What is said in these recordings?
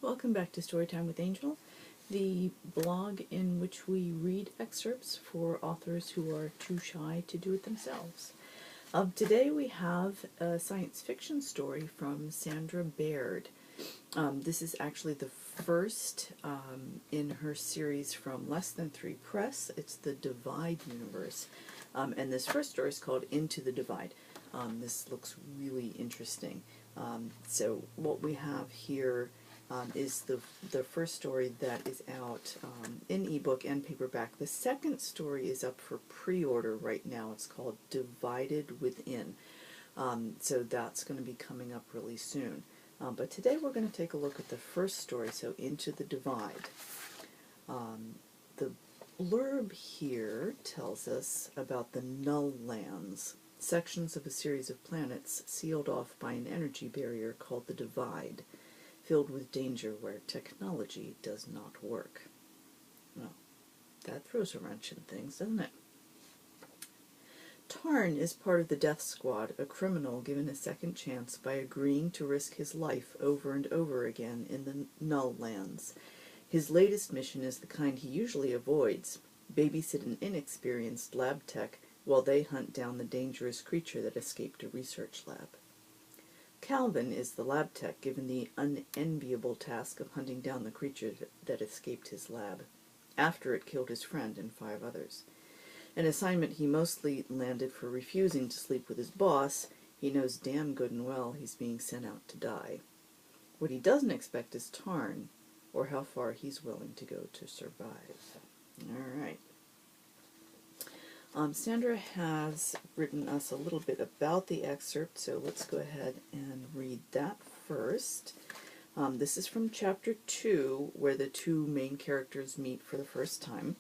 Welcome back to Storytime with Angel, the blog in which we read excerpts for authors who are too shy to do it themselves. Today we have a science fiction story from Sandra Baird. This is actually the first in her series from Less Than Three Press. It's the Divide universe. And this first story is called Into the Divide. This looks really interesting. So what we have here is the first story that is out in ebook and paperback. The second story is up for pre-order right now. It's called Divided Within. So that's going to be coming up really soon. But today we're going to take a look at the first story, so Into the Divide. The blurb here tells us about the Null Lands, sections of a series of planets sealed off by an energy barrier called the Divide, filled with danger where technology does not work. Well, that throws a wrench in things, doesn't it? Tarn is part of the Death Squad, a criminal given a second chance by agreeing to risk his life over and over again in the Null Lands. His latest mission is the kind he usually avoids: babysit an inexperienced lab tech while they hunt down the dangerous creature that escaped a research lab. Calvin is the lab tech given the unenviable task of hunting down the creature that escaped his lab, after it killed his friend and 5 others. An assignment he mostly landed for refusing to sleep with his boss. He knows damn good and well he's being sent out to die. What he doesn't expect is Tarn, or how far he's willing to go to survive. All right. Sandra has written us a little bit about the excerpt, so let's go ahead and read that first. This is from Chapter 2, where the 2 main characters meet for the first time.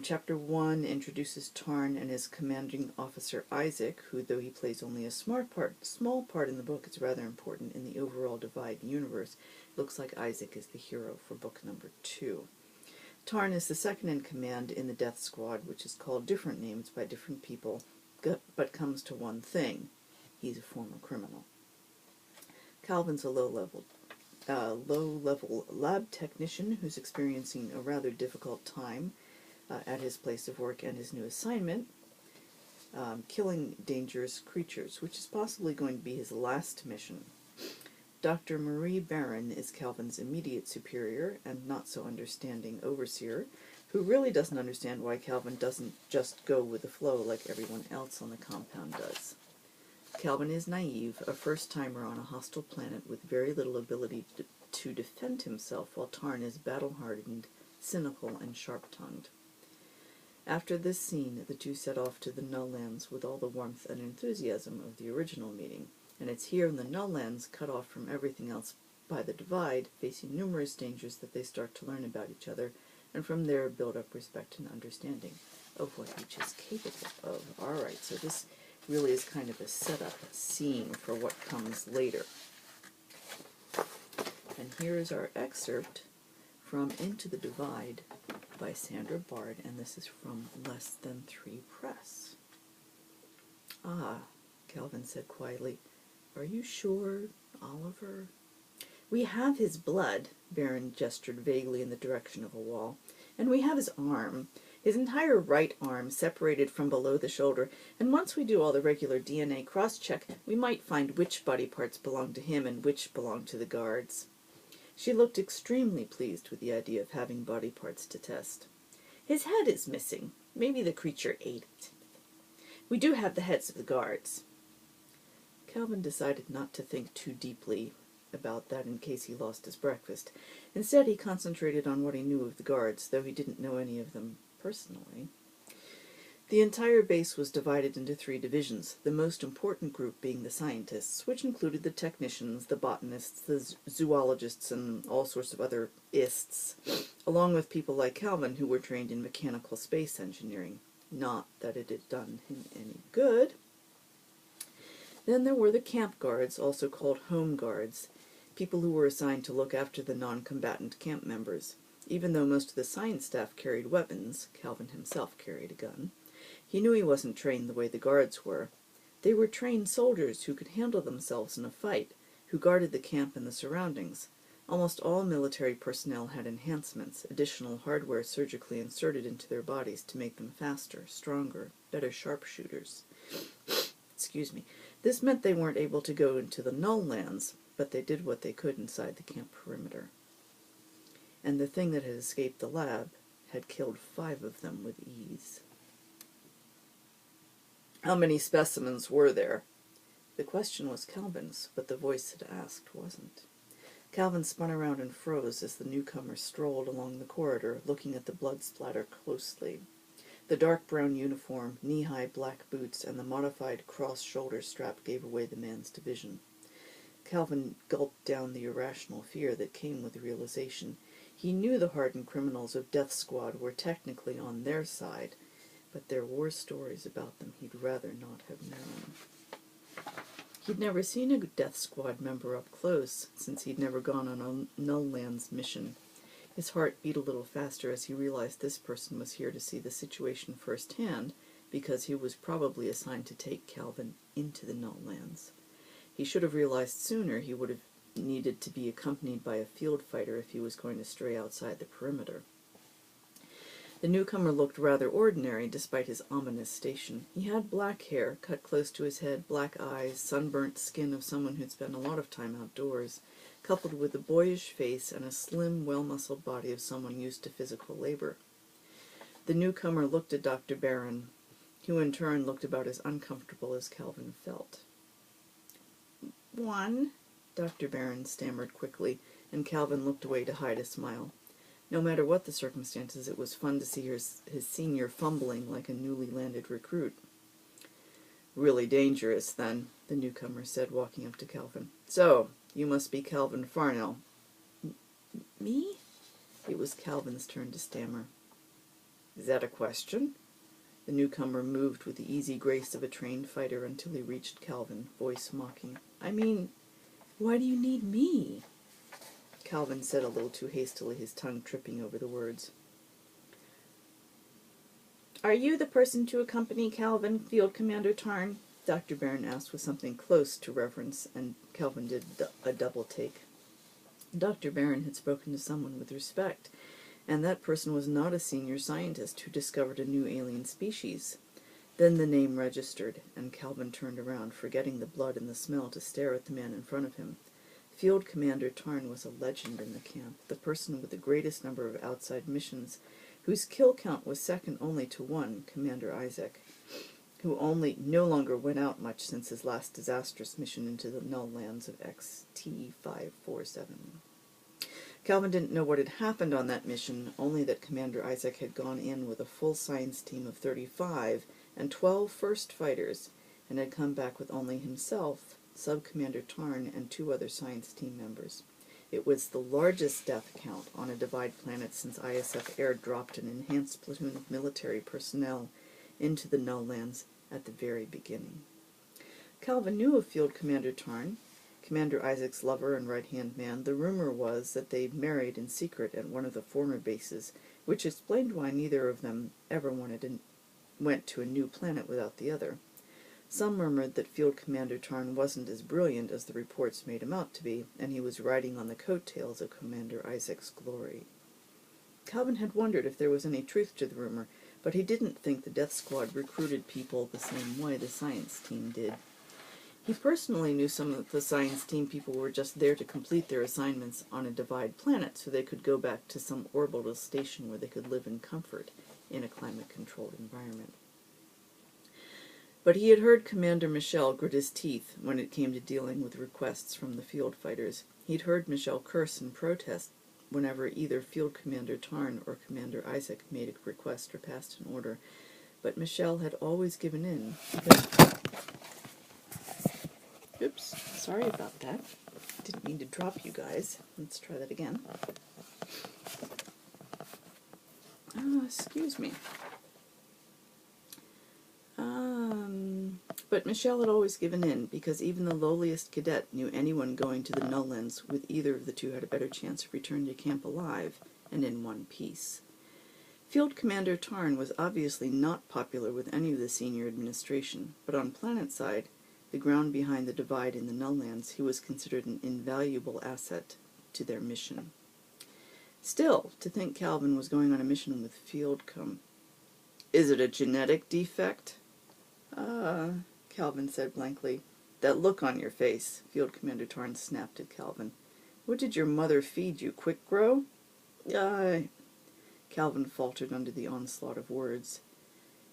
Chapter 1 introduces Tarn and his commanding officer Isaac, who, though he plays only a small part in the book, is rather important in the overall Divide universe. It looks like Isaac is the hero for book number 2. Tarn is the second in command in the Death Squad, which is called different names by different people, but comes to one thing: he's a former criminal. Calvin's a low-level lab technician who's experiencing a rather difficult time at his place of work and his new assignment, killing dangerous creatures, which is possibly going to be his last mission. Dr. Marie Barron is Calvin's immediate superior and not-so-understanding overseer, who really doesn't understand why Calvin doesn't just go with the flow like everyone else on the compound does. Calvin is naive, a first-timer on a hostile planet with very little ability to defend himself, while Tarn is battle-hardened, cynical, and sharp-tongued. After this scene, the 2 set off to the Null Lands with all the warmth and enthusiasm of the original meeting. And it's here in the Null Lands, cut off from everything else by the Divide, facing numerous dangers, that they start to learn about each other, and from there build up respect and understanding of what each is capable of. Alright, so this really is kind of a setup scene for what comes later. And here is our excerpt from Into the Divide by Sandra Baird, and this is from Less Than Three Press. Ah, Calvin said quietly. Are you sure, Oliver? We have his blood, Barron gestured vaguely in the direction of a wall, and we have his arm, his entire right arm separated from below the shoulder, and once we do all the regular DNA cross-check, we might find which body parts belong to him and which belong to the guards. She looked extremely pleased with the idea of having body parts to test. His head is missing. Maybe the creature ate it. We do have the heads of the guards. Calvin decided not to think too deeply about that in case he lost his breakfast. Instead, he concentrated on what he knew of the guards, though he didn't know any of them personally. The entire base was divided into 3 divisions, the most important group being the scientists, which included the technicians, the botanists, the zoologists, and all sorts of other ists, along with people like Calvin who were trained in mechanical space engineering. Not that it had done him any good. Then there were the camp guards, also called home guards, people who were assigned to look after the non-combatant camp members. Even though most of the science staff carried weapons, Calvin himself carried a gun. He knew he wasn't trained the way the guards were. They were trained soldiers who could handle themselves in a fight, who guarded the camp and the surroundings. Almost all military personnel had enhancements, additional hardware surgically inserted into their bodies to make them faster, stronger, better sharpshooters. Excuse me. This meant they weren't able to go into the Null Lands, but they did what they could inside the camp perimeter. And the thing that had escaped the lab had killed 5 of them with ease. How many specimens were there? The question was Calvin's, but the voice that asked wasn't. Calvin spun around and froze as the newcomer strolled along the corridor, looking at the blood splatter closely. The dark brown uniform, knee-high black boots, and the modified cross-shoulder strap gave away the man's division. Calvin gulped down the irrational fear that came with the realization. He knew the hardened criminals of Death Squad were technically on their side, but there were stories about them he'd rather not have known. He'd never seen a Death Squad member up close, since he'd never gone on a Null Lands mission. His heart beat a little faster as he realized this person was here to see the situation firsthand, because he was probably assigned to take Calvin into the Null Lands. He should have realized sooner he would have needed to be accompanied by a field fighter if he was going to stray outside the perimeter. The newcomer looked rather ordinary, despite his ominous station. He had black hair, cut close to his head, black eyes, sunburnt skin of someone who'd spent a lot of time outdoors, coupled with a boyish face and a slim, well-muscled body of someone used to physical labor. The newcomer looked at Dr. Barron, who in turn looked about as uncomfortable as Calvin felt. "One," Dr. Barron stammered quickly, and Calvin looked away to hide a smile. No matter what the circumstances, it was fun to see his senior fumbling like a newly landed recruit. "Really dangerous, then," the newcomer said, walking up to Calvin. "So, you must be Calvin Farnell." "Me?" It was Calvin's turn to stammer. "Is that a question?" The newcomer moved with the easy grace of a trained fighter until he reached Calvin, voice mocking. "I mean, why do you need me?" Calvin said a little too hastily, his tongue tripping over the words. "Are you the person to accompany Calvin, Field Commander Tarn?" Dr. Barron asked with something close to reverence, and Calvin did a double take. Dr. Barron had spoken to someone with respect, and that person was not a senior scientist who discovered a new alien species. Then the name registered, and Calvin turned around, forgetting the blood and the smell, to stare at the man in front of him. Field Commander Tarn was a legend in the camp, the person with the greatest number of outside missions, whose kill count was second only to one, Commander Isaac, who no longer went out much since his last disastrous mission into the Null Lands of XT-547. Calvin didn't know what had happened on that mission, only that Commander Isaac had gone in with a full science team of 35 and 12 first fighters, and had come back with only himself, Sub-Commander Tarn, and 2 other science team members. It was the largest death count on a Divide planet since ISF airdropped an enhanced platoon of military personnel into the Null Lands at the very beginning. Calvin knew of Field Commander Tarn, Commander Isaac's lover and right-hand man. The rumor was that they'd married in secret at one of the former bases, which explained why neither of them ever went to a new planet without the other. Some murmured that Field Commander Tarn wasn't as brilliant as the reports made him out to be, and he was riding on the coattails of Commander Isaac's glory. Calvin had wondered if there was any truth to the rumor, but he didn't think the Death Squad recruited people the same way the science team did. He personally knew some of the science team people were just there to complete their assignments on a Divide planet so they could go back to some orbital station where they could live in comfort in a climate-controlled environment. But he had heard Commander Michel grit his teeth when it came to dealing with requests from the field fighters. He'd heard Michel curse and protest whenever either Field Commander Tarn or Commander Isaac made a request or passed an order, but Michel had always given in because... Oops, sorry about that. Didn't mean to drop you guys. Let's try that again. Excuse me. But Michel had always given in, because even the lowliest cadet knew anyone going to the Null Lands with either of the two had a better chance of returning to camp alive and in one piece. Field Commander Tarn was obviously not popular with any of the senior administration, but on planetside, the ground behind the Divide in the Null Lands, he was considered an invaluable asset to their mission. Still, to think Calvin was going on a mission with Fieldcombe. Is it a genetic defect? Calvin said blankly. That look on your face, Field Commander Tarn snapped at Calvin. What did your mother feed you, Quick Grow? Calvin faltered under the onslaught of words.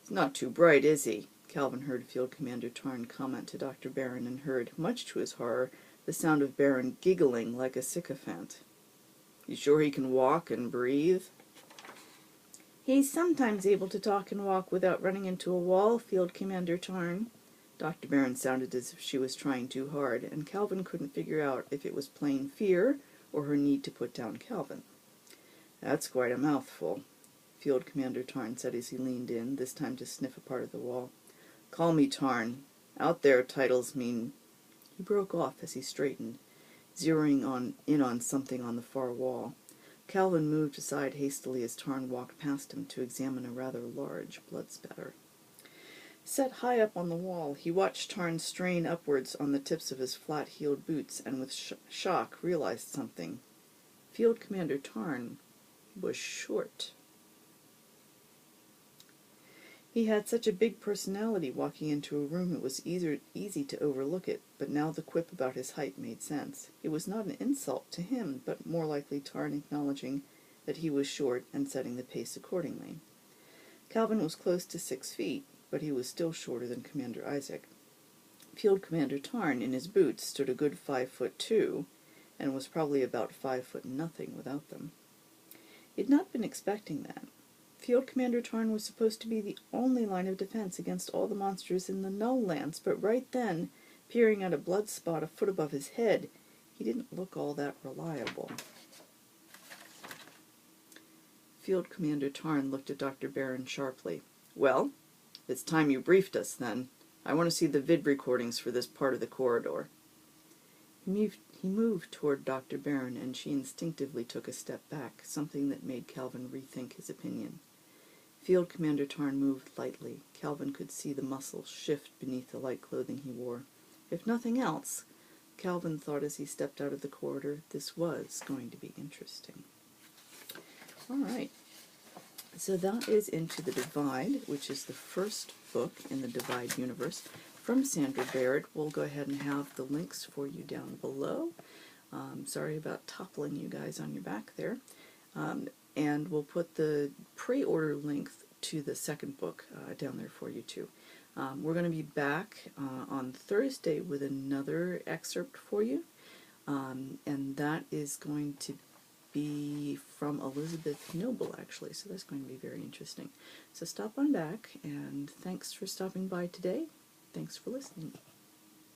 He's not too bright, is he? Calvin heard Field Commander Tarn comment to Dr. Barron and heard, much to his horror, the sound of Barron giggling like a sycophant. You sure he can walk and breathe? He's sometimes able to talk and walk without running into a wall, Field Commander Tarn. Dr. Barron sounded as if she was trying too hard, and Calvin couldn't figure out if it was plain fear or her need to put down Calvin. That's quite a mouthful, Field Commander Tarn said as he leaned in, this time to sniff a part of the wall. Call me Tarn. Out there titles mean... He broke off as he straightened, zeroing in on something on the far wall. Calvin moved aside hastily as Tarn walked past him to examine a rather large blood spatter. Set high up on the wall, he watched Tarn strain upwards on the tips of his flat-heeled boots and with shock realized something. Field Commander Tarn was short. He had such a big personality walking into a room it was easy to overlook it, but now the quip about his height made sense. It was not an insult to him, but more likely Tarn acknowledging that he was short and setting the pace accordingly. Calvin was close to 6 feet, but he was still shorter than Commander Isaac. Field Commander Tarn, in his boots, stood a good 5'2", and was probably about 5'0" without them. He had not been expecting that. Field Commander Tarn was supposed to be the only line of defense against all the monsters in the Null Lands, but right then, peering at a blood spot a foot above his head, he didn't look all that reliable. Field Commander Tarn looked at Dr. Barron sharply. Well, it's time you briefed us, then. I want to see the vid recordings for this part of the corridor. He moved toward Dr. Barron, and she instinctively took a step back, something that made Calvin rethink his opinion. Field Commander Tarn moved lightly. Calvin could see the muscles shift beneath the light clothing he wore. If nothing else, Calvin thought as he stepped out of the corridor, this was going to be interesting. All right. So that is Into the Divide, which is the first book in the Divide universe from Sandra Baird. We'll go ahead and have the links for you down below. Sorry about toppling you guys on your back there. And we'll put the pre-order link to the second book down there for you too. We're going to be back on Thursday with another excerpt for you, and that is going to be from Elizabeth Noble, actually, so that's going to be very interesting. So stop on back, and thanks for stopping by today. Thanks for listening.